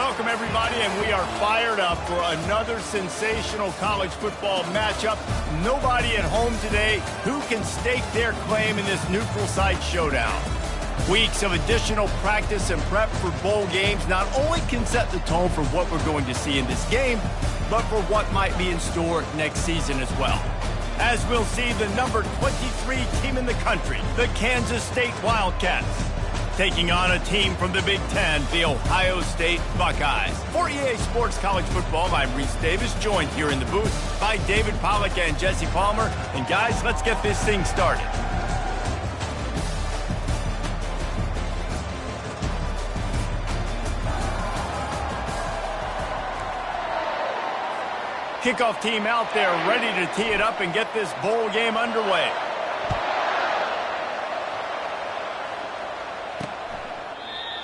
Welcome, everybody, and we are fired up for another sensational college football matchup. Nobody at home today who can stake their claim in this neutral site showdown. Weeks of additional practice and prep for bowl games not only can set the tone for what we're going to see in this game, but for what might be in store next season as well. As we'll see the number 23 team in the country, the Kansas State Wildcats, taking on a team from the Big Ten, the Ohio State Buckeyes. For EA Sports College Football, I'm Reese Davis, joined here in the booth by David Pollack and Jesse Palmer. And guys, let's get this thing started. Kickoff team out there ready to tee it up and get this bowl game underway.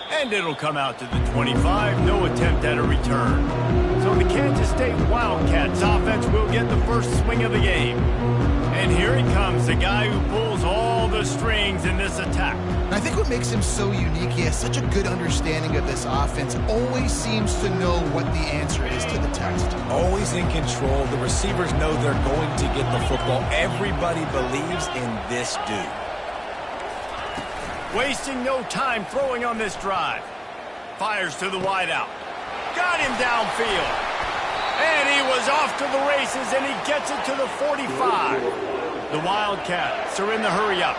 And it'll come out to the 25. No attempt at a return. So the Kansas State Wildcats offense will get the first swing of the game. And here he comes, the guy who pulls all the strings in this attack. I think what makes him so unique, he has such a good understanding of this offense. Always seems to know what the answer is to the test. Always in control. The receivers know they're going to get the football. Everybody believes in this dude. Wasting no time throwing on this drive. Fires to the wideout. Got him downfield. And he was off to the races, and he gets it to the 45. The Wildcats are in the hurry-up.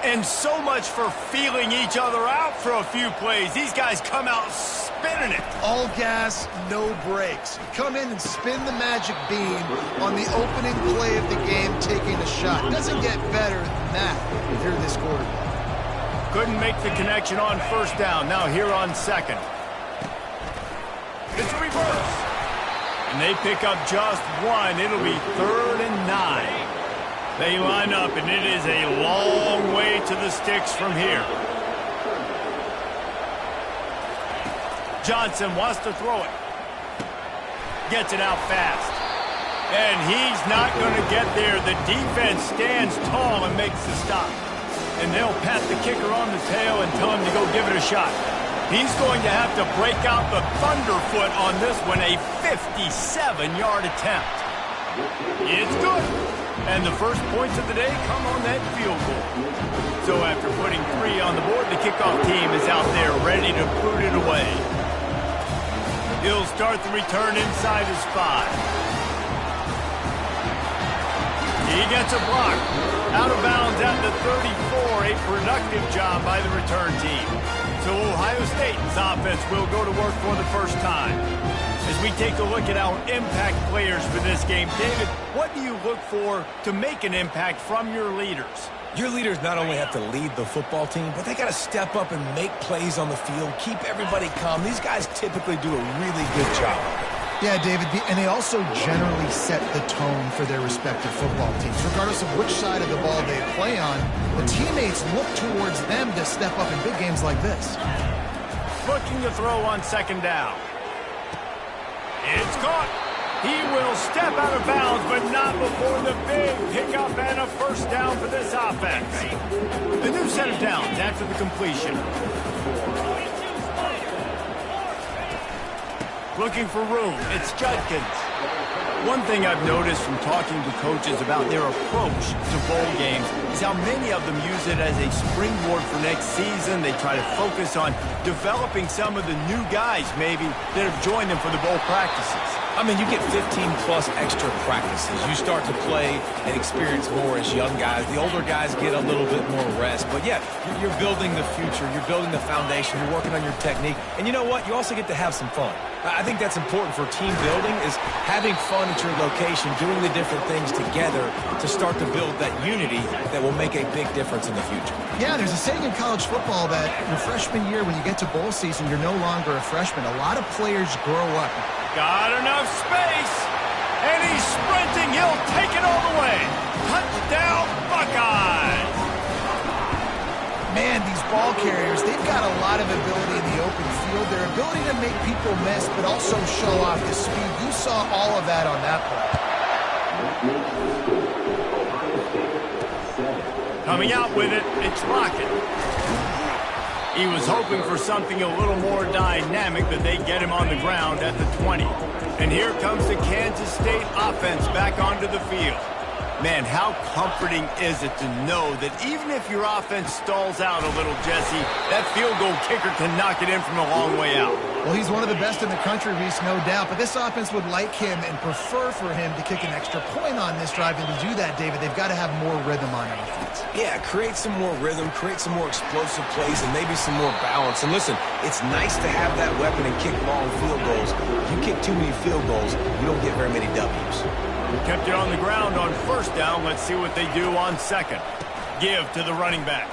And so much for feeling each other out for a few plays. These guys come out spinning it. All gas, no brakes. Come in and spin the magic beam on the opening play of the game, taking a shot. Doesn't get better than that if you're this quarterback. Couldn't make the connection on first down. Now here on second. It's a reverse. And they pick up just one. It'll be 3rd and 9. They line up, and it is a long way to the sticks from here. Johnson wants to throw it. Gets it out fast. And he's not going to get there. The defense stands tall and makes the stop. And they'll pat the kicker on the tail and tell him to go give it a shot. He's going to have to break out the thunderfoot on this one, a 57-yard attempt. It's good. And the first points of the day come on that field goal. So after putting 3 on the board, the kickoff team is out there ready to boot it away. He'll start the return inside his 5. He gets a block. Out of bounds at the 34. A productive job by the return team. So Ohio State's offense will go to work for the first time. As we take a look at our impact players for this game, David, what do you look for to make an impact from your leaders? Your leaders not only have to lead the football team, but they got to step up and make plays on the field, keep everybody calm. These guys typically do a really good job. Yeah, David, and they also generally set the tone for their respective football teams. Regardless of which side of the ball they play on, the teammates look towards them to step up in big games like this. Looking to throw on second down. It's caught. He will step out of bounds, but not before the big pickup and a first down for this offense. The new set of downs after the completion. Looking for room. It's Judkins. One thing I've noticed from talking to coaches about their approach to bowl games is how many of them use it as a springboard for next season. They try to focus on developing some of the new guys, maybe, that have joined them for the bowl practices. I mean, you get 15-plus extra practices. You start to play and experience more as young guys. The older guys get a little bit more rest. But, yeah, you're building the future. You're building the foundation. You're working on your technique. And you know what? You also get to have some fun. I think that's important for team building, is having fun at your location, doing the different things together to start to build that unity that will make a big difference in the future. Yeah, there's a saying in college football that your freshman year, when you get to bowl season, you're no longer a freshman. A lot of players grow up. Got enough space, and he's sprinting. He'll take it all the way. Touchdown, Buckeyes! Man, these ball carriers, they've got a lot of ability in the open field. Their ability to make people miss, but also show off the speed. You saw all of that on that play. Coming out with it, it's Lockett. He was hoping for something a little more dynamic, but they get him on the ground at the 20. And here comes the Kansas State offense back onto the field. Man, how comforting is it to know that even if your offense stalls out a little, Jesse, that field goal kicker can knock it in from a long way out. Well, he's one of the best in the country, Reese, no doubt. But this offense would like him and prefer for him to kick an extra point on this drive. And to do that, David, they've got to have more rhythm on offense. Yeah, create some more rhythm, create some more explosive plays, and maybe some more balance. And listen, it's nice to have that weapon and kick long field goals. If you kick too many field goals, you don't get very many W's. Kept it on the ground on first down. Let's see what they do on second. Give to the running back.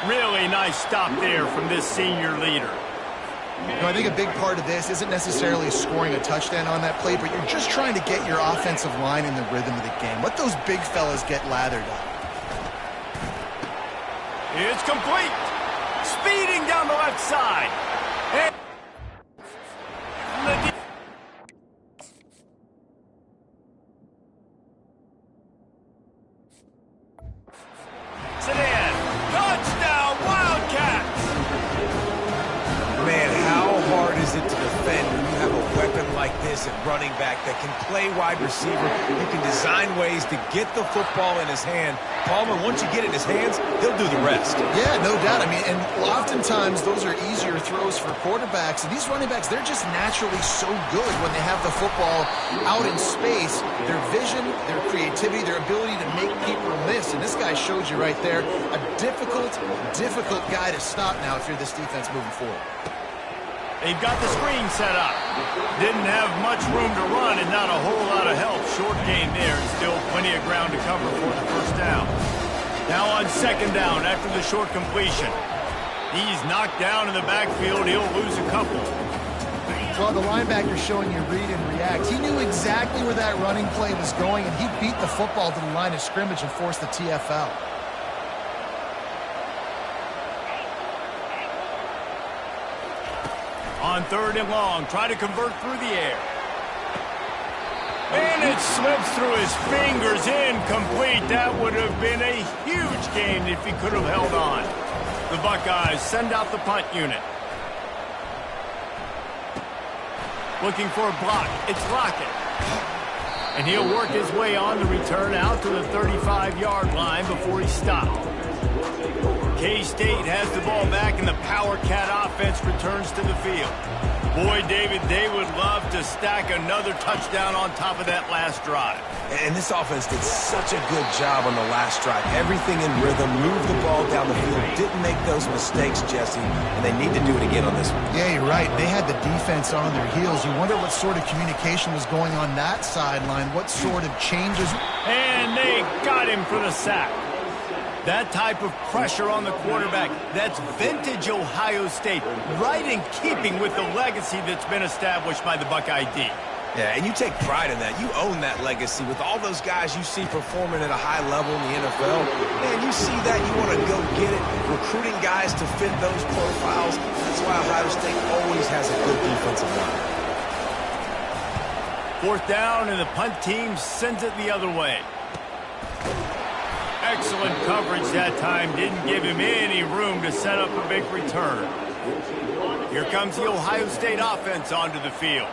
Really nice stop there from this senior leader. You know, I think a big part of this isn't necessarily scoring a touchdown on that play, but you're just trying to get your offensive line in the rhythm of the game. Let those big fellas get lathered up. It's complete. Speeding down the left side. And Sedan. Touchdown, Wildcats! Man, how hard is it to defend when you have a weapon like this at running back that can play wide receiver? You can design ways to get the football in his hand. Palmer, once you get it in his hands, he'll do the rest. Yeah, no doubt. I mean, and oftentimes those are easier throws for quarterbacks. And these running backs, they're just naturally so good when they have the football out in space. Their vision, their creativity, their ability to make people miss. And this guy showed you right there, a difficult guy to stop now if you're this defense moving forward. They've got the screen set up. Didn't have much room to run and not a whole lot of help. Short gain there and still plenty of ground to cover for the first down. Now on second down after the short completion. He's knocked down in the backfield. He'll lose a couple. Well, the linebacker showing you read and react. He knew exactly where that running play was going, and he beat the football to the line of scrimmage and forced the TFL. On third and long, try to convert through the air. And it slips through his fingers, incomplete. That would have been a huge gain if he could have held on. The Buckeyes send out the punt unit. Looking for a block. It's Lockett. And he'll work his way on the return out to the 35-yard line before he stopped. K-State has the ball back, and the Power Cat offense returns to the field. Boy, David, they would love to stack another touchdown on top of that last drive. And this offense did such a good job on the last drive. Everything in rhythm, moved the ball down the field, didn't make those mistakes, Jesse, and they need to do it again on this one. Yeah, you're right. They had the defense on their heels. You wonder what sort of communication was going on that sideline, what sort of changes. And they got him for the sack. That type of pressure on the quarterback, that's vintage Ohio State, right in keeping with the legacy that's been established by the Buckeye D. Yeah, and you take pride in that. You own that legacy with all those guys you see performing at a high level in the NFL. Man, you see that, you want to go get it, recruiting guys to fit those profiles. That's why Ohio State always has a good defensive line. Fourth down, and the punt team sends it the other way. Excellent coverage that time. Didn't give him any room to set up a big return. Here comes the Ohio State offense onto the field.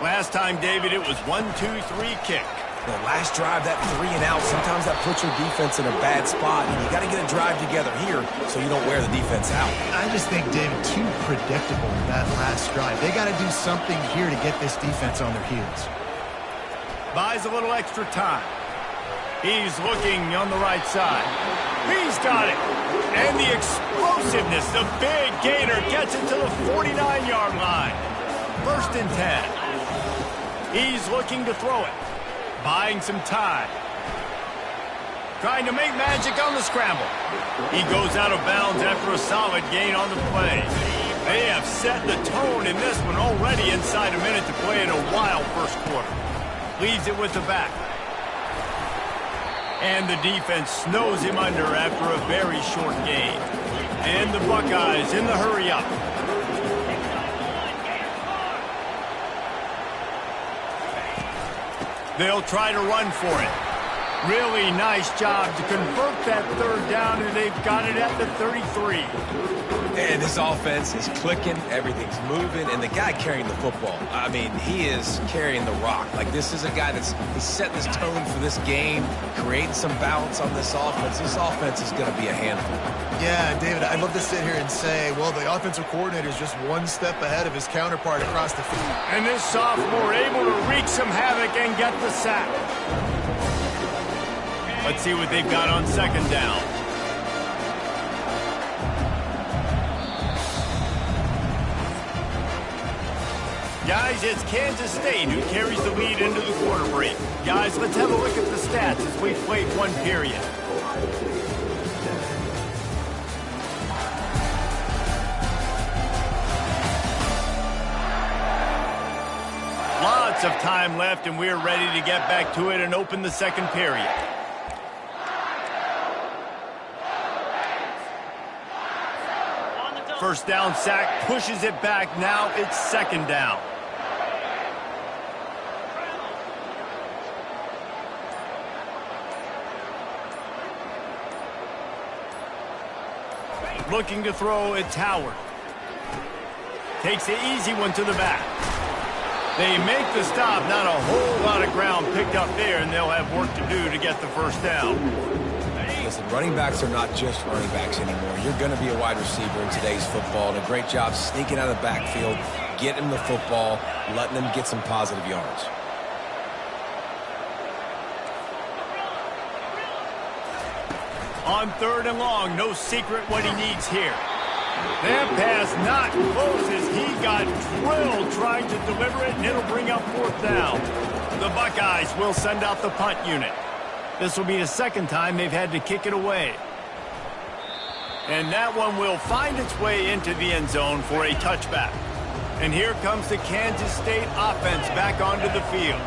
Last time, David, it was 1-2-3 kick. The last drive, that 3 and out, sometimes that puts your defense in a bad spot, and you got to get a drive together here so you don't wear the defense out. I just think, David, too predictable that last drive. They got to do something here to get this defense on their heels. Buys a little extra time. He's looking on the right side. He's got it. And the explosiveness, the big gainer gets it to the 49-yard line. First and 10. He's looking to throw it. Buying some time. Trying to make magic on the scramble. He goes out of bounds after a solid gain on the play. They have set the tone in this one already inside a minute to play in a wild first quarter. Leaves it with the back. And the defense snows him under after a very short gain. And the Buckeyes in the hurry-up. They'll try to run for it. Really nice job to convert that third down, and they've got it at the 33. And this offense is clicking, everything's moving, and the guy carrying the football, I mean, he is carrying the rock. Like, this is a guy he's setting this tone for this game, creating some balance on this offense. This offense is going to be a handful. Yeah, David, I'd love to sit here and say, well, the offensive coordinator is just one step ahead of his counterpart across the field. And this sophomore able to wreak some havoc and get the sack. Let's see what they've got on second down. Guys, it's Kansas State who carries the lead into the quarter break. Guys, let's have a look at the stats as we've played one period. Lots of time left, and we're ready to get back to it and open the second period. First down sack, pushes it back. Now it's second down. Looking to throw, it's Howard. Takes the easy one to the back. They make the stop, not a whole lot of ground picked up there, and they'll have work to do to get the first down. Listen, running backs are not just running backs anymore. You're going to be a wide receiver in today's football, and a great job sneaking out of the backfield, getting the football, letting them get some positive yards. On third and long, no secret what he needs here. That pass not close as he got drilled trying to deliver it, and it'll bring up fourth down. The Buckeyes will send out the punt unit. This will be the second time they've had to kick it away. And that one will find its way into the end zone for a touchback. And here comes the Kansas State offense back onto the field.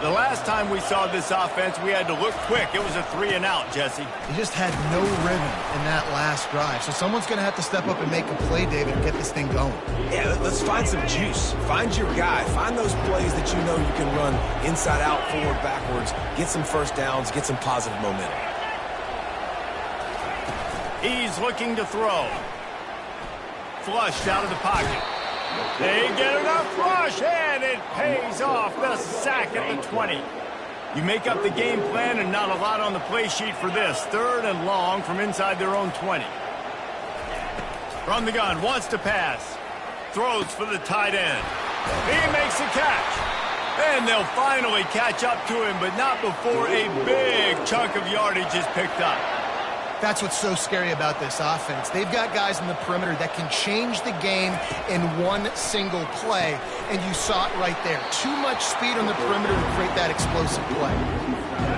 The last time we saw this offense, we had to look quick. It was a 3-and-out, Jesse. He just had no rhythm in that last drive. So someone's going to have to step up and make a play, David, and get this thing going. Yeah, let's find some juice. Find your guy. Find those plays that you know you can run inside out, forward, backwards. Get some first downs. Get some positive momentum. He's looking to throw. Flushed out of the pocket. They get enough rush, and it pays off. The sack at the 20. You make up the game plan, and not a lot on the play sheet for this. Third and long from inside their own 20. From the gun, wants to pass. Throws for the tight end. He makes a catch. And they'll finally catch up to him, but not before a big chunk of yardage is picked up. That's what's so scary about this offense. They've got guys in the perimeter that can change the game in one single play, and you saw it right there. Too much speed on the perimeter to create that explosive play.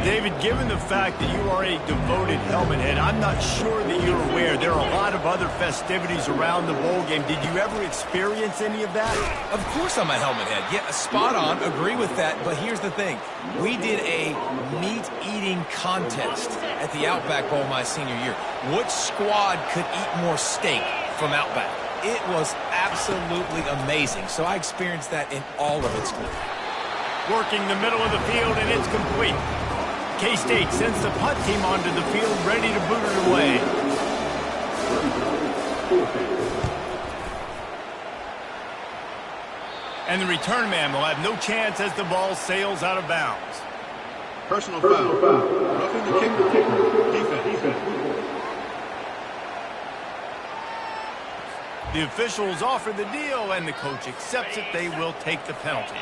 David, given the fact that you are a devoted helmet head, I'm not sure that you're aware there are a lot of other festivities around the bowl game. Did you ever experience any of that? Of course I'm a helmet head. Yeah, spot on. Agree with that. But here's the thing. We did a meat-eating contest at the Outback Bowl my senior year. Which squad could eat more steak from Outback? It was absolutely amazing. So I experienced that in all of its glory. Working the middle of the field, and it's complete. K-State sends the punt team onto the field, ready to boot it away. And the return man will have no chance as the ball sails out of bounds. Personal foul. Roughing the kicker. Defense. The officials offer the deal, and the coach accepts it. They will take the penalty.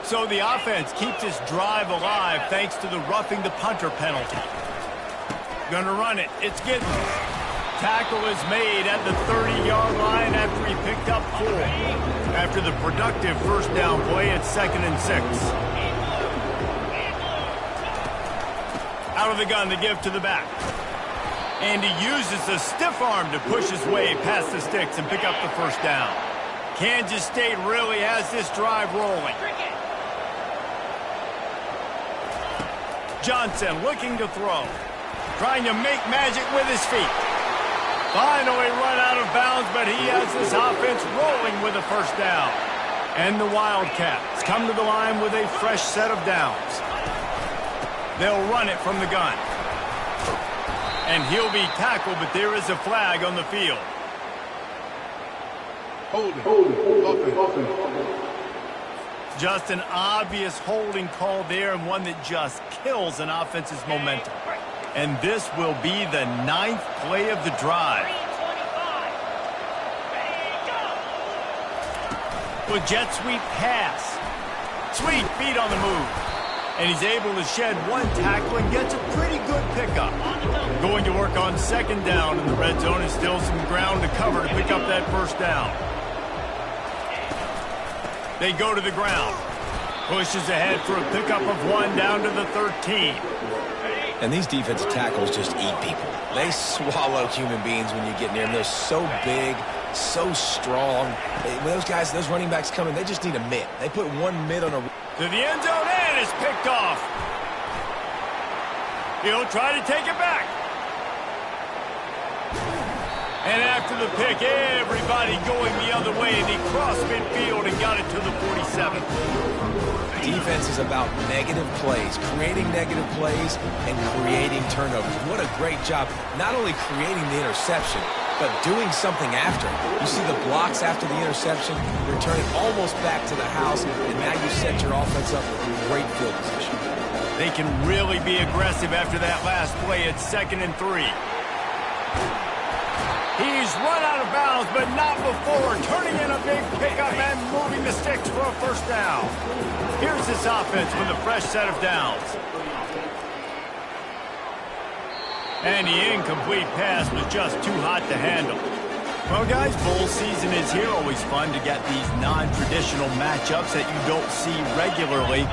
So the offense keeps its drive alive thanks to the roughing the punter penalty. Gonna run it. It's Giddens. Tackle is made at the 30-yard line after he picked up 4. After the productive first down play, it's 2nd and 6. Out of the gun, the give to the back. And he uses the stiff arm to push his way past the sticks and pick up the first down. Kansas State really has this drive rolling. Johnson looking to throw. Trying to make magic with his feet. Finally run out of bounds, but he has this offense rolling with a first down. And the Wildcats come to the line with a fresh set of downs. They'll run it from the gun. And he'll be tackled, but there is a flag on the field. Holding. Offense. Just an obvious holding call there, and one that just kills an offense's momentum. And this will be the 9th play of the drive. With jet sweep pass. Sweet feet on the move. And he's able to shed one tackle and gets a pretty good pickup. Going to work on 2nd down in the red zone, and still some ground to cover to pick up that 1st down. They go to the ground. Pushes ahead for a pickup of 1 down to the 13. And these defensive tackles just eat people. They swallow human beings when you get near them. They're so big, so strong. When those guys, those running backs come in, they just need a mitt. They put one mitt on a... To the end zone, and it's picked off. He'll try to take it back. And after the pick, everybody going the other way, and he crossed midfield and got it to the 47. Defense is about negative plays, creating negative plays and creating turnovers. What a great job, not only creating the interception, but doing something after. You see the blocks after the interception, returning almost back to the house, and now you set your offense up with great field position. They can really be aggressive after that last play at 2nd and 3. He's run out of bounds, but not before turning in a big pickup and moving the sticks for a 1st down. Here's this offense with a fresh set of downs. And the incomplete pass was just too hot to handle. Well, guys, bowl season is here. Always fun to get these non-traditional matchups that you don't see regularly.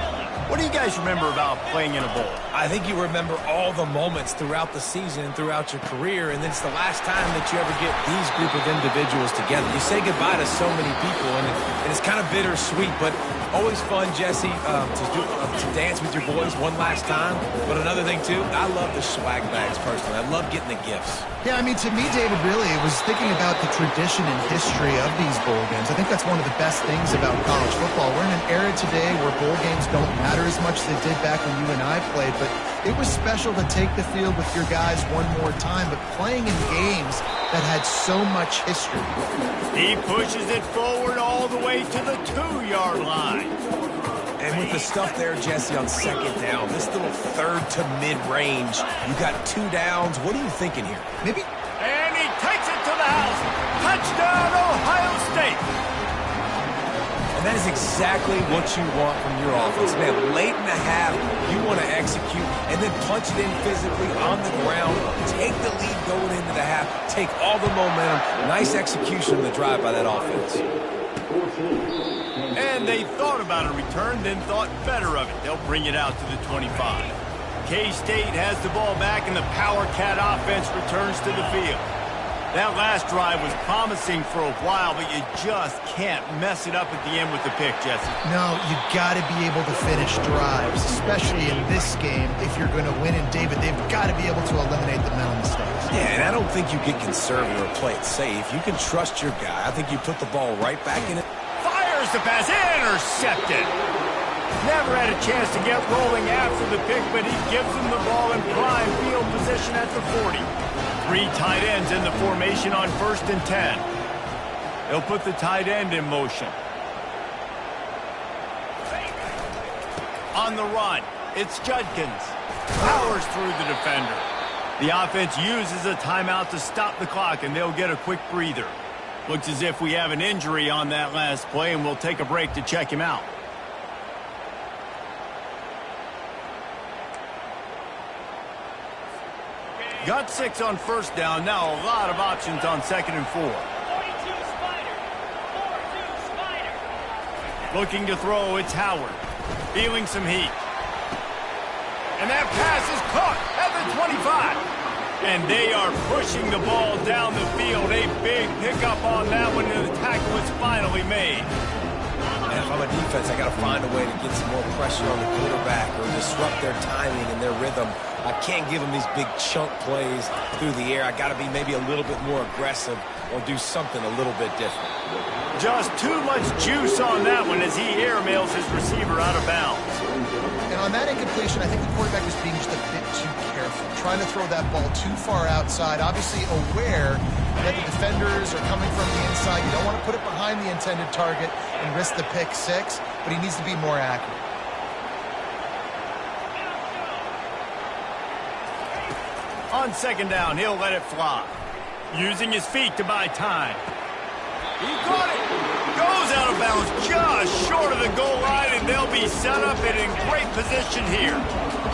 What do you guys remember about playing in a bowl? I think you remember all the moments throughout the season and throughout your career, and it's the last time that you ever get these group of individuals together. You say goodbye to so many people, and it's kind of bittersweet, but always fun, Jesse, to dance with your boys one last time. But another thing, too, I love the swag bags, personally. I love getting the gifts. Yeah, I mean, to me, David, really, it was thinking about the tradition and history of these bowl games. I think that's one of the best things about college football. We're in an era today where bowl games don't matter as much as they did back when you and I played, but it was special to take the field with your guys one more time, but playing in games that had so much history. He pushes it forward all the way to the 2-yard line. And with the stuff there, Jesse, on 2nd down, this little 3rd to mid-range, you got 2 downs. What are you thinking here? Maybe. And he takes it to the house. Touchdown, Ohio State. And that is exactly what you want from your offense. Man, late in the half, you want to execute and then punch it in physically on the ground. Take the lead going into the half. Take all the momentum. Nice execution of the drive by that offense. And they thought about a return, then thought better of it. They'll bring it out to the 25. K-State has the ball back, and the Power Cat offense returns to the field. That last drive was promising for a while, but you just can't mess it up at the end with the pick, Jesse. No, you got to be able to finish drives, especially in this game. If you're going to win, and David, they've got to be able to eliminate the mental mistakes. Yeah, and I don't think you get conservative or play it safe. You can trust your guy. I think you put the ball right back in it. Fires the pass, intercepted. Never had a chance to get rolling after the pick, but he gives him the ball in prime field position at the 40. 3 tight ends in the formation on 1st and 10. They'll put the tight end in motion. On the run, it's Judkins. Powers through the defender. The offense uses a timeout to stop the clock, and they'll get a quick breather. Looks as if we have an injury on that last play, and we'll take a break to check him out. Got 6 on 1st down. Now a lot of options on 2nd and 4. Looking to throw, it's Howard. Feeling some heat. And that pass is caught at the 25. And they are pushing the ball down the field. A big pickup on that one, and the tackle is finally made. And if I'm a defense, I got to find a way to get some more pressure on the quarterback or disrupt their timing and their rhythm. I can't give them these big chunk plays through the air. I got to be maybe a little bit more aggressive or do something a little bit different. Just too much juice on that one as he airmails his receiver out of bounds. And on that incompletion, I think the quarterback was being just a bit too careful. careful, trying to throw that ball too far outside, obviously aware that the defenders are coming from the inside. You don't want to put it behind the intended target and risk the pick six, but he needs to be more accurate. On second down, he'll let it fly. Using his feet to buy time. He caught it. Goes out of bounds just short of the goal line, and they'll be set up and in great position here.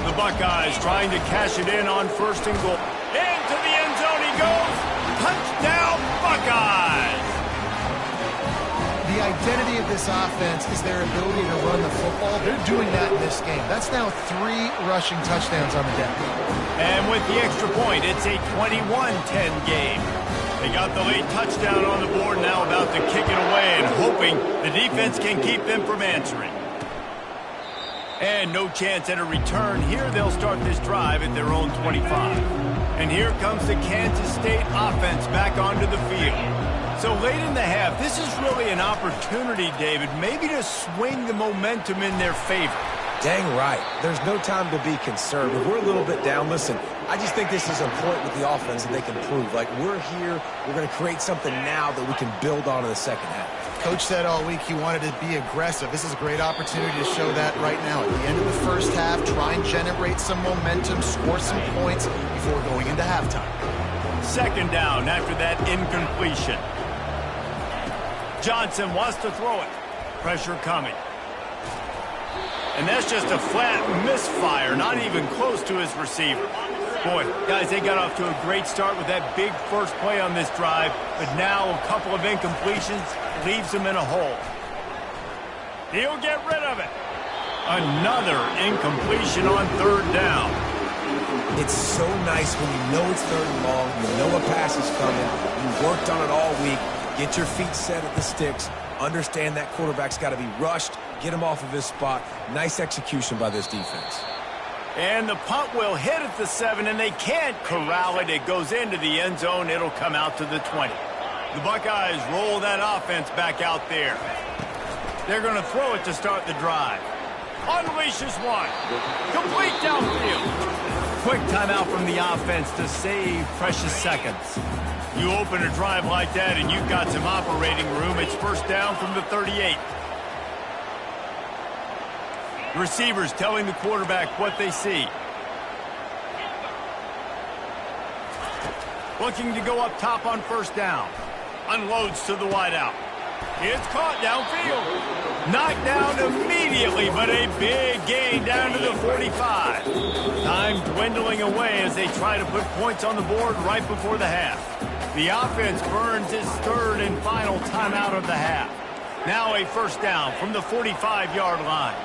The Buckeyes trying to cash it in on first and goal. Into the end zone he goes. Touchdown, Buckeyes! The identity of this offense is their ability to run the football. They're doing that in this game. That's now 3 rushing touchdowns on the day. And with the extra point, it's a 21-10 game. They got the late touchdown on the board, now about to kick it away and hoping the defense can keep them from answering. And no chance at a return. Here they'll start this drive at their own 25. And here comes the Kansas State offense back onto the field. So late in the half, this is really an opportunity, David, maybe to swing the momentum in their favor. Dang right. There's no time to be concerned. If we're a little bit down, listen, I just think this is a point with the offense that they can prove. Like, we're here, we're going to create something now that we can build on in the second half. Coach said all week he wanted to be aggressive. This is a great opportunity to show that right now. At the end of the first half, try and generate some momentum, score some points before going into halftime. Second down after that incompletion. Johnson wants to throw it. Pressure coming. And that's just a flat misfire, not even close to his receiver. Boy, guys, they got off to a great start with that big first play on this drive, but now a couple of incompletions leaves them in a hole. He'll get rid of it. Another incompletion on third down. It's so nice when you know it's third and long, you know a pass is coming, you worked on it all week, get your feet set at the sticks, understand that quarterback's got to be rushed, get him off of his spot. Nice execution by this defense. And the punt will hit at the 7, and they can't corral it. It goes into the end zone. It'll come out to the 20. The Buckeyes roll that offense back out there. They're going to throw it to start the drive. Unleashes one. Complete downfield. Quick timeout from the offense to save precious seconds. You open a drive like that, and you've got some operating room. It's first down from the 38. Receivers telling the quarterback what they see. Looking to go up top on first down. Unloads to the wideout. It's caught downfield. Knocked down immediately, but a big gain down to the 45. Time dwindling away as they try to put points on the board right before the half. The offense burns its third and final timeout of the half. Now a first down from the 45-yard line.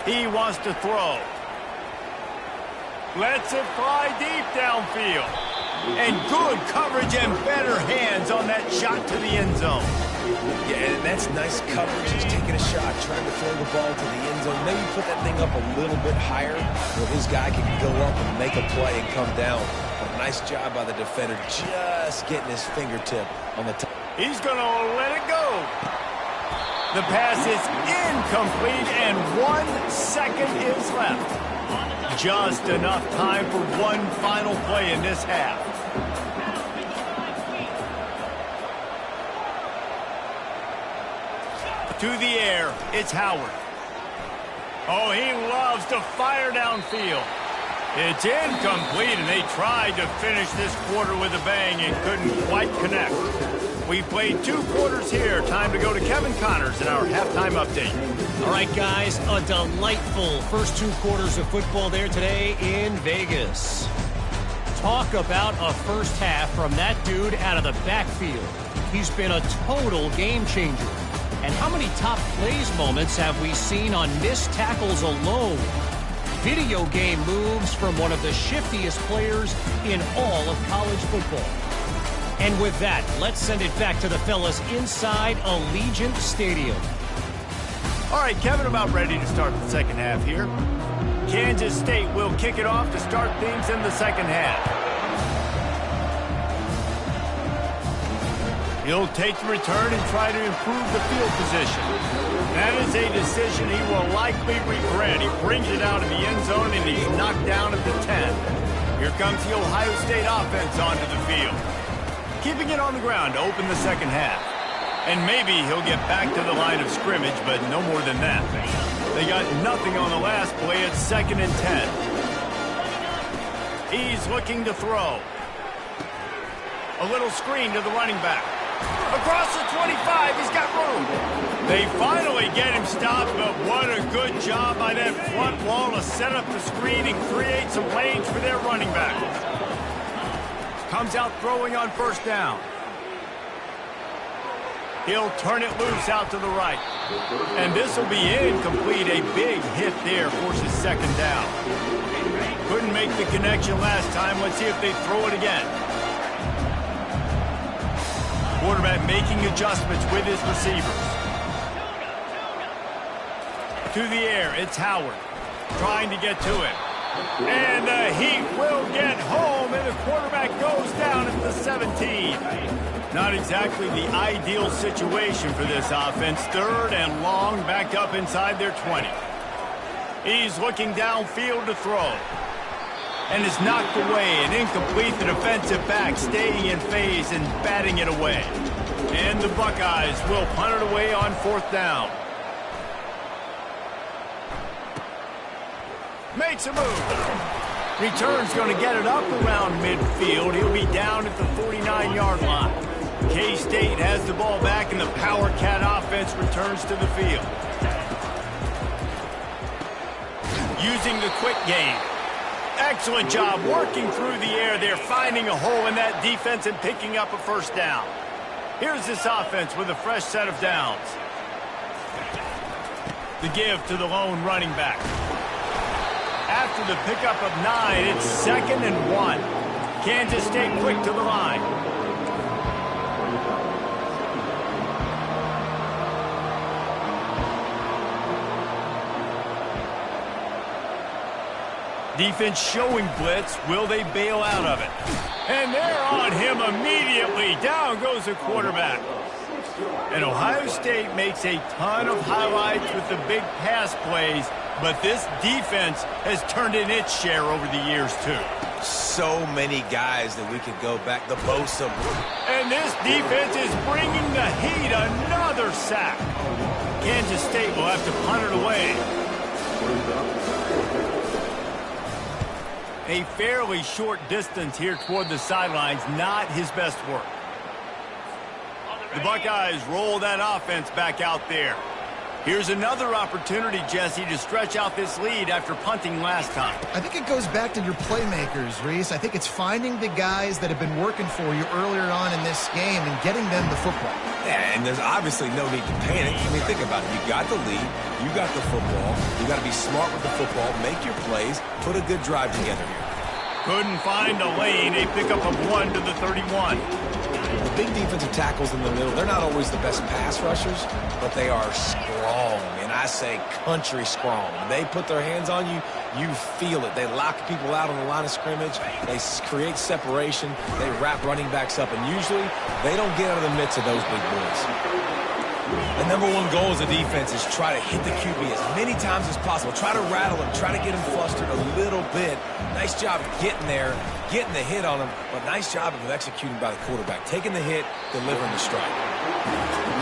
He wants to throw. Lets it fly deep downfield. And good coverage and better hands on that shot to the end zone. Yeah, and that's nice coverage. He's taking a shot, trying to throw the ball to the end zone. Maybe put that thing up a little bit higher where his guy can go up and make a play and come down. But nice job by the defender just getting his fingertip on the top. He's going to let it go. The pass is incomplete, and 1 second is left. Just enough time for one final play in this half. To the air, it's Howard. Oh, he loves to fire downfield. It's incomplete, and they tried to finish this quarter with a bang and couldn't quite connect. We've played 2 quarters here. Time to go to Kevin Connors in our halftime update. All right, guys, a delightful first 2 quarters of football there today in Vegas. Talk about a first half from that dude out of the backfield. He's been a total game changer. And how many top plays moments have we seen on missed tackles alone? Video game moves from one of the shiftiest players in all of college football. And with that, let's send it back to the fellas inside Allegiant Stadium. All right, Kevin, about ready to start the second half here. Kansas State will kick it off to start things in the second half. He'll take the return and try to improve the field position. That is a decision he will likely regret. He brings it out of the end zone, and he's knocked down at the 10. Here comes the Ohio State offense onto the field. Keeping it on the ground to open the second half. And maybe he'll get back to the line of scrimmage, but no more than that. They got nothing on the last play. It's 2nd and 10. He's looking to throw. A little screen to the running back. Across the 25, he's got room. They finally get him stopped, but what a good job by that front wall to set up the screen and create some lanes for their running back. Comes out throwing on 1st down. He'll turn it loose out to the right. And this will be incomplete. A big hit there forces 2nd down. Couldn't make the connection last time. Let's see if they throw it again. Quarterback making adjustments with his receivers. To the air, it's Howard trying to get to it. And the Heat will get home, and the quarterback goes down at the 17. Not exactly the ideal situation for this offense. 3rd and long, back up inside their 20. He's looking downfield to throw. And is knocked away and incomplete. The defensive back staying in phase and batting it away. And the Buckeyes will punt it away on 4th down. Makes a move. Return's going to get it up around midfield. He'll be down at the 49-yard line. K-State has the ball back, and the Power Cat offense returns to the field. Using the quick game. Excellent job working through the air there, finding a hole in that defense and picking up a 1st down. Here's this offense with a fresh set of downs. The give to the lone running back. After the pickup of 9, it's 2nd and 1. Kansas State quick to the line. Defense showing blitz. Will they bail out of it? And they're on him immediately. Down goes the quarterback. And Ohio State makes a ton of highlights with the big pass plays, but this defense has turned in its share over the years, too. So many guys that we could go back. The Bosa. And this defense is bringing the heat. Another sack. Kansas State will have to punt it away. A fairly short distance here toward the sidelines. Not his best work. The Buckeyes roll that offense back out there. Here's another opportunity, Jesse, to stretch out this lead after punting last time. I think it goes back to your playmakers, Reese. I think it's finding the guys that have been working for you earlier on in this game and getting them the football. Yeah, and there's obviously no need to panic. I mean, think about it. You got the lead. You got the football. You got to be smart with the football. Make your plays. Put a good drive together here. Couldn't find a lane. A pickup of 1 to the 31. The big defensive tackles in the middle, they're not always the best pass rushers, but they are strong, and I say country strong. They put their hands on you, you feel it. They lock people out on the line of scrimmage. They create separation. They wrap running backs up, and usually they don't get out of the midst of those big boys. The number one goal as a defense is try to hit the QB as many times as possible. Try to rattle him. Try to get him flustered a little bit. Nice job of getting there, getting the hit on him, but nice job of executing by the quarterback. Taking the hit, delivering the strike.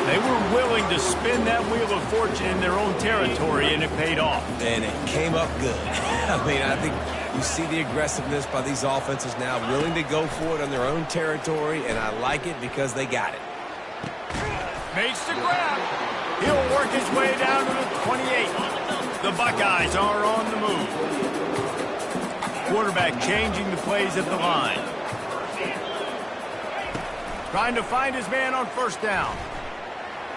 They were willing to spin that wheel of fortune in their own territory, and it paid off. And it came up good. I mean, I think you see the aggressiveness by these offenses now, willing to go for it on their own territory, and I like it because they got it. Makes the grab. He'll work his way down to the 28. The Buckeyes are on the move. Quarterback changing the plays at the line. Trying to find his man on 1st down.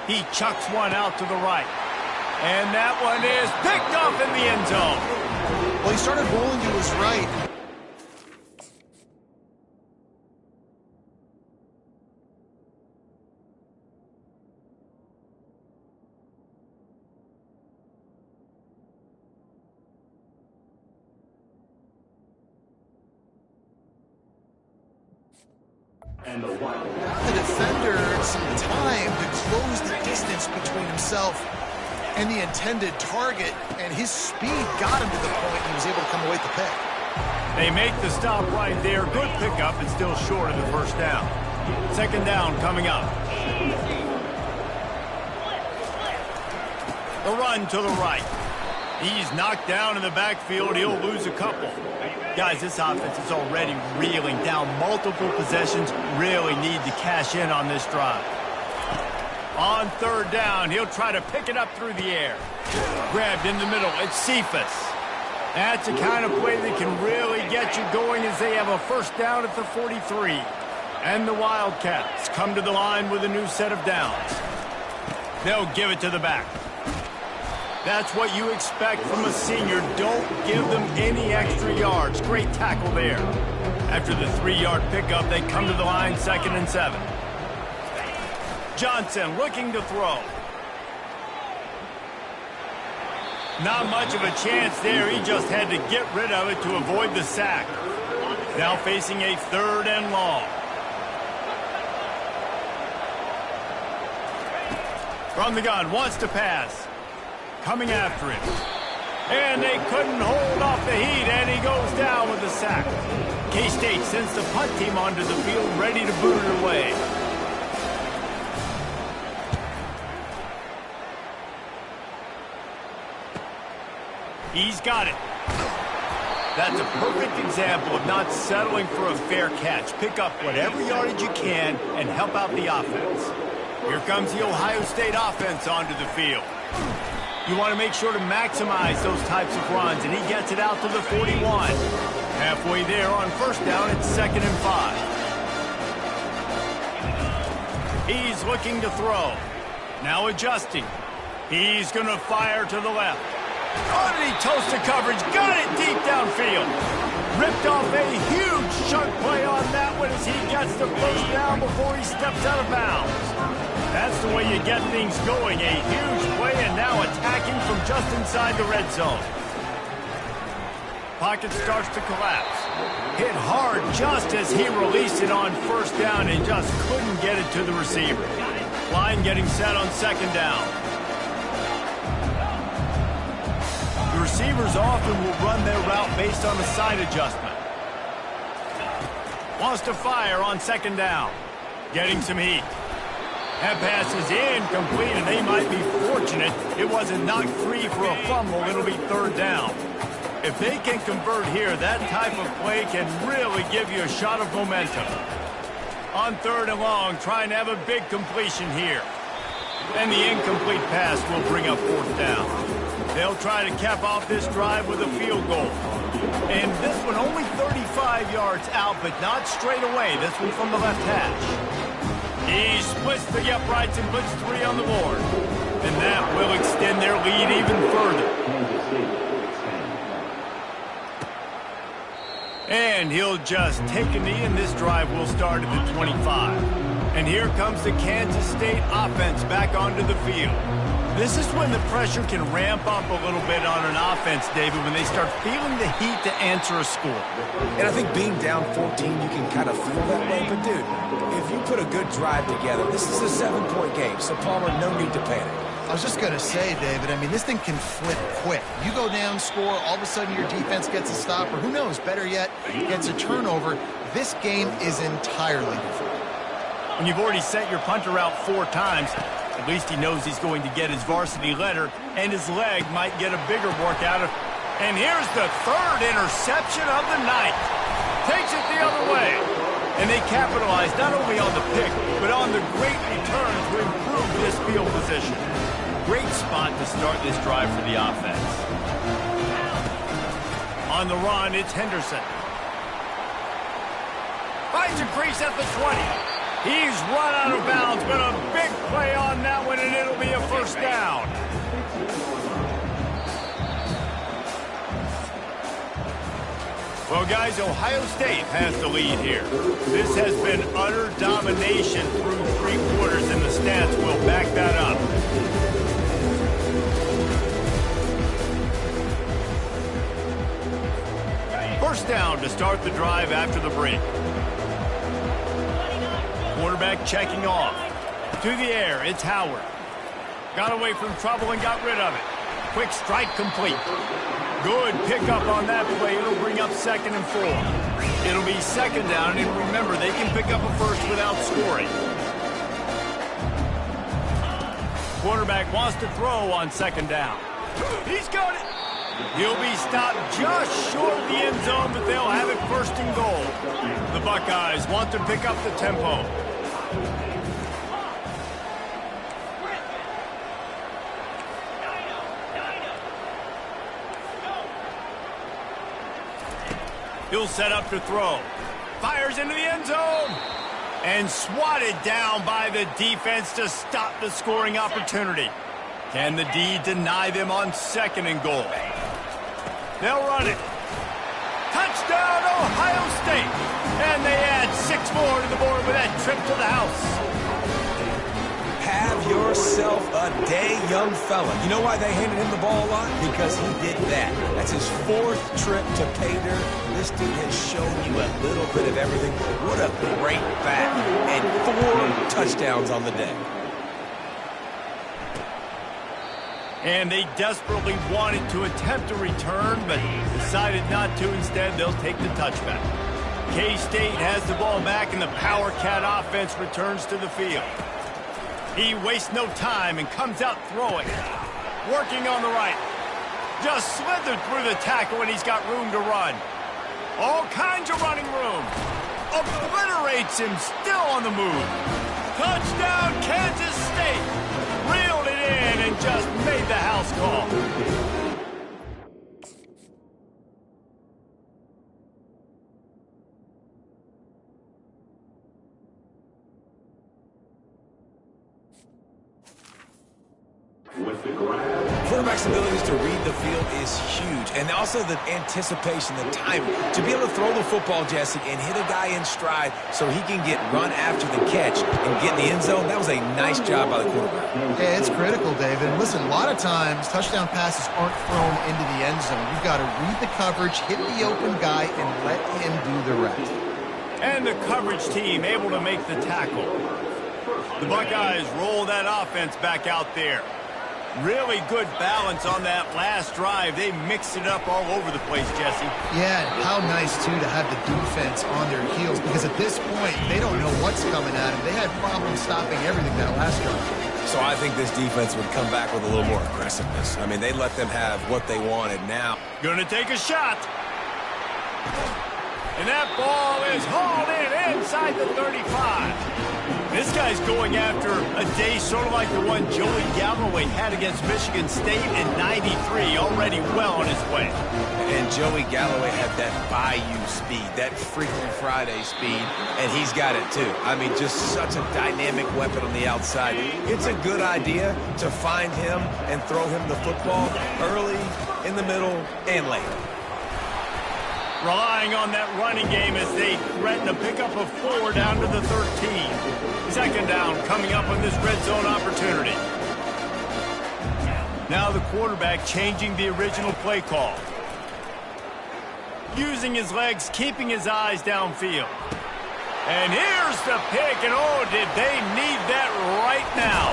He chucks one out to the right. And that one is picked off in the end zone. Well, he started rolling to his right. The defender some time to close the distance between himself and the intended target, and his speed got him to the point he was able to come away with the pick. They make the stop right there. Good pickup, and still short of the first down. Second down coming up. The run to the right. He's knocked down in the backfield. He'll lose a couple. Guys, this offense is already reeling down multiple possessions. Really need to cash in on this drive. On third down, he'll try to pick it up through the air. Grabbed in the middle. It's Cephas. That's the kind of play that can really get you going as they have a first down at the 43. And the Wildcats come to the line with a new set of downs. They'll give it to the back. That's what you expect from a senior. Don't give them any extra yards. Great tackle there. After the 3-yard pickup, they come to the line 2nd and 7. Johnson looking to throw. Not much of a chance there. He just had to get rid of it to avoid the sack. Now facing a 3rd and long. From the gun, wants to pass. Coming after him. And they couldn't hold off the heat, and he goes down with the sack. K-State sends the punt team onto the field, ready to boot it away. He's got it. That's a perfect example of not settling for a fair catch. Pick up whatever yardage you can and help out the offense. Here comes the Ohio State offense onto the field. You want to make sure to maximize those types of runs, and he gets it out to the 41. Halfway there on first down, it's 2nd and 5. He's looking to throw. Now adjusting. He's going to fire to the left. Oh, did he toast the coverage? Got it deep downfield. Ripped off a huge chunk play on that one as he gets the first down before he steps out of bounds. That's the way you get things going. A huge play, and now attacking from just inside the red zone. Pocket starts to collapse. Hit hard just as he released it on first down and just couldn't get it to the receiver. Line getting set on 2nd down. The receivers often will run their route based on a side adjustment. Wants to fire on 2nd down. Getting some heat. That pass is incomplete, and they might be fortunate it wasn't knocked free for a fumble. It'll be 3rd down. If they can convert here, that type of play can really give you a shot of momentum. On 3rd and long, trying to have a big completion here. And the incomplete pass will bring up 4th down. They'll try to cap off this drive with a field goal. And this one only 35 yards out, but not straight away. This one from the left hash. He splits the uprights and puts 3 on the board. And that will extend their lead even further. And he'll just take a knee, and this drive will start at the 25. And here comes the Kansas State offense back onto the field. This is when the pressure can ramp up a little bit on an offense, David, when they start feeling the heat to answer a score. And I think being down 14, you can kind of feel that way. But, dude, if you put a good drive together, this is a 7-point game. So, Palmer, no need to panic. I was just going to say, David, I mean, this thing can flip quick. You go down, score, all of a sudden your defense gets a stop, or who knows, better yet, gets a turnover. This game is entirely different. When you've already sent your punter out 4 times, at least he knows he's going to get his varsity letter, and his leg might get a bigger workout. And here's the 3rd interception of the night. Takes it the other way. And they capitalize not only on the pick, but on the great return to improve this field position. Great spot to start this drive for the offense. On the run, it's Henderson. Finds a crease at the 20. He's run out of bounds, but a big play on that one, and it'll be a first down. Well, guys, Ohio State has the lead here. This has been utter domination through 3 quarters, and the stats will back that up. First down to start the drive after the break. Quarterback checking off. To the air, it's Howard. Got away from trouble and got rid of it. Quick strike complete. Good pickup on that play. It'll bring up 2nd and 4. It'll be 2nd down, and remember, they can pick up a first without scoring. Quarterback wants to throw on 2nd down. He's got it. He'll be stopped just short of the end zone, but they'll have it 1st and goal. The Buckeyes want to pick up the tempo. He'll set up to throw. Fires into the end zone. And swatted down by the defense to stop the scoring opportunity. Can the D deny them on 2nd and goal? They'll run it. Touchdown, Ohio State. And they add 6 more to the board with that trip to the house. Have yourself a day, young fella. You know why they handed him the ball a lot? Because he did that. That's his 4th trip to pay dirt. This dude has shown you a little bit of everything. What a great back. And 4 touchdowns on the day. And they desperately wanted to attempt a return, but decided not to. Instead, they'll take the touchback. K-State has the ball back, and the Power Cat offense returns to the field. He wastes no time and comes out throwing. Working on the right. Just slithered through the tackle, and he's got room to run. All kinds of running room. Obliterates him, still on the move. Touchdown, Kansas State. Reeled it in and just made the house call. Quarterback's abilities to read the field is huge. And also the anticipation, the timing. To be able to throw the football, Jesse, and hit a guy in stride so he can get run after the catch and get in the end zone, that was a nice job by the quarterback. Yeah, it's critical, David. And listen, a lot of times touchdown passes aren't thrown into the end zone. You've got to read the coverage, hit the open guy, and let him do the rest. And the coverage team able to make the tackle. The Buckeyes roll that offense back out there. Really good balance on that last drive. They mixed it up all over the place, Jesse. Yeah, and how nice, too, to have the defense on their heels, because at this point, they don't know what's coming at them. They had problems stopping everything that last drive. So I think this defense would come back with a little more aggressiveness. I mean, they let them have what they wanted now. Gonna take a shot. And that ball is hauled in inside the 35. This guy's going after a day sort of like the one Joey Galloway had against Michigan State in '93, already well on his way. And Joey Galloway had that bayou speed, that Freaky Friday speed, and he's got it too. I mean, just such a dynamic weapon on the outside. It's a good idea to find him and throw him the football early, in the middle, and late. Relying on that running game as they threaten a pickup of 4 down to the 13. 2nd down coming up on this red zone opportunity. Now the quarterback changing the original play call. Using his legs, keeping his eyes downfield. And here's the pick, and oh, did they need that right now.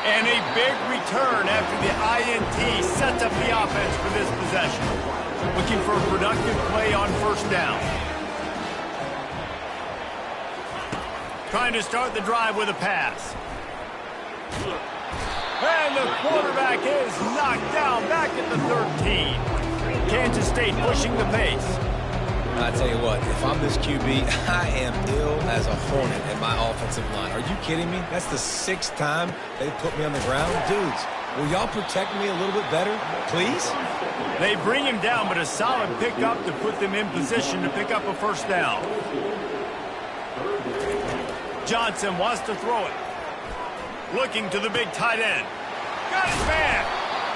And a big return after the INT sets up the offense for this possession. Looking for a productive play on 1st down. Trying to start the drive with a pass. And the quarterback is knocked down back at the 13. Kansas State pushing the pace. I tell you what, if I'm this QB, I am ill as a hornet in my offensive line. Are you kidding me? That's the 6th time they've put me on the ground. Dudes, will y'all protect me a little bit better, please? They bring him down, but a solid pickup to put them in position to pick up a 1st down. Johnson wants to throw it. Looking to the big tight end. Got his man.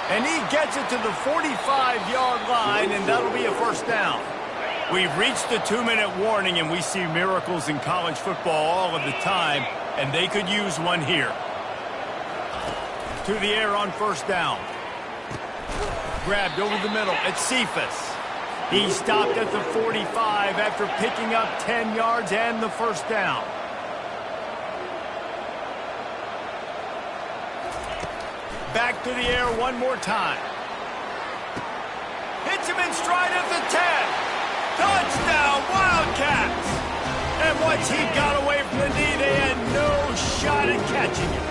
And he gets it to the 45-yard line, and that'll be a 1st down. We've reached the 2-minute warning, and we see miracles in college football all of the time, and they could use one here. To the air on 1st down. Grabbed over the middle. It's Cephas. He stopped at the 45 after picking up 10 yards and the 1st down. Back to the air one more time. Hits him in stride at the 10. Touchdown, Wildcats! And once he got away from the knee, they had no shot at catching him.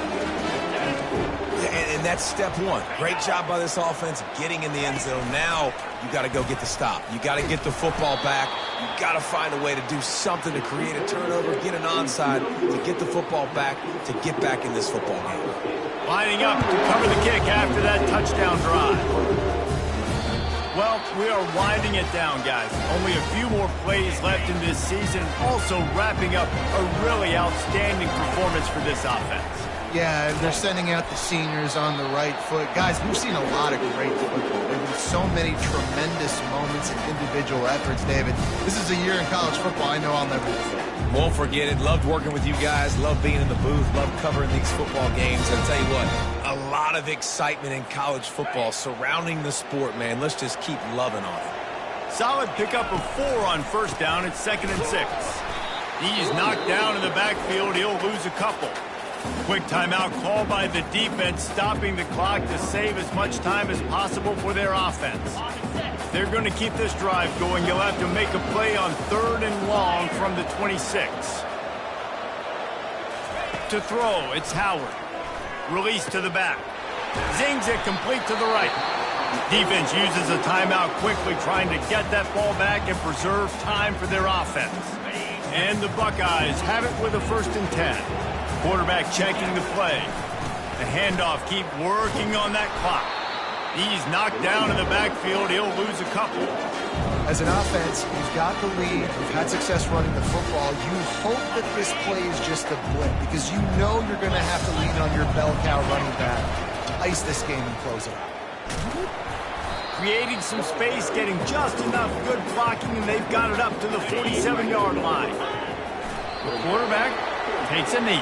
And that's step one. Great job by this offense getting in the end zone. Now you got to go get the stop. You got to get the football back. You got to find a way to do something to create a turnover, get an onside, to get the football back, to get back in this football game. Lining up to cover the kick after that touchdown drive. Well, we are winding it down, guys. Only a few more plays left in this season. Also wrapping up a really outstanding performance for this offense. Yeah, and they're sending out the seniors on the right foot. Guys, we've seen a lot of great football. There have been so many tremendous moments and individual efforts, David. This is a year in college football I know I'll never forget. Won't forget it. Loved working with you guys. Loved being in the booth. Loved covering these football games. And I'll tell you what, a lot of excitement in college football surrounding the sport, man. Let's just keep loving on it. Solid pickup of 4 on first down. It's 2nd and 6. He's knocked down in the backfield. He'll lose a couple. Quick timeout call by the defense, stopping the clock to save as much time as possible for their offense. They're going to keep this drive going. You'll have to make a play on 3rd and long from the 26. To throw, it's Howard. Release to the back. Zings it complete to the right. Defense uses a timeout quickly, trying to get that ball back and preserve time for their offense. And the Buckeyes have it with a 1st and 10. Quarterback checking the play. The handoff, keep working on that clock. He's knocked down in the backfield. He'll lose a couple. As an offense, you've got the lead. You've had success running the football. You hope that this play is just a blip because you know you're going to have to lean on your bell cow running back to ice this game and close it out. Creating some space, getting just enough good blocking, and they've got it up to the 47-yard line. The quarterback takes a knee.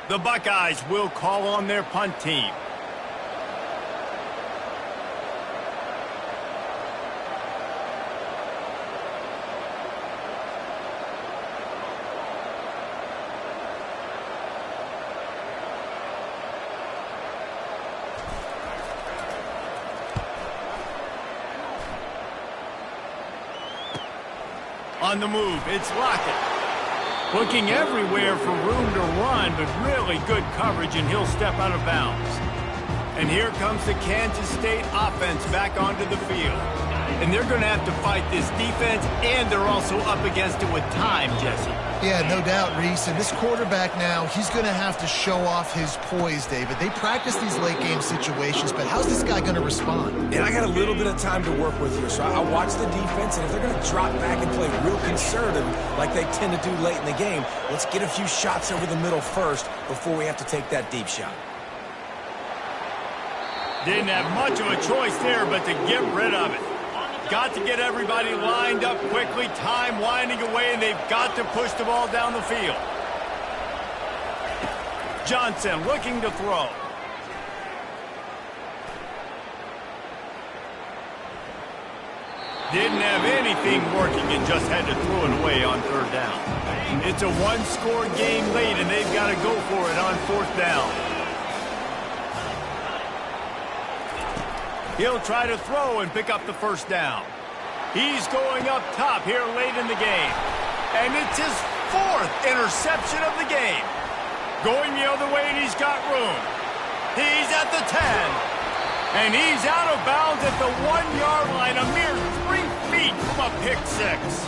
The Buckeyes will call on their punt team. On the move, it's Lockett. Looking everywhere for room to run, but really good coverage, and he'll step out of bounds. And here comes the Kansas State offense back onto the field. And they're going to have to fight this defense, and they're also up against it with time, Jesse. Yeah, no doubt, Reese. And this quarterback now, he's going to have to show off his poise, David. They practice these late-game situations, but how's this guy going to respond? And I got a little bit of time to work with here, so I watch the defense, and if they're going to drop back and play real conservative like they tend to do late in the game, let's get a few shots over the middle first before we have to take that deep shot. Didn't have much of a choice there, but to get rid of it. Got to get everybody lined up quickly, time winding away, and they've got to push the ball down the field. Johnson looking to throw. Didn't have anything working and just had to throw it away on 3rd down. It's a one-score game late, and they've got to go for it on 4th down. He'll try to throw and pick up the 1st down. He's going up top here late in the game. And it's his 4th interception of the game. Going the other way, and he's got room. He's at the 10. And he's out of bounds at the 1-yard line, a mere 3 feet from a pick six.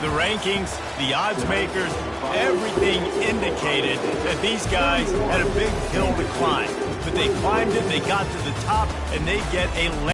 The rankings, the odds makers, everything indicated that these guys had a big hill to climb. But they climbed it, they got to the top, and they get a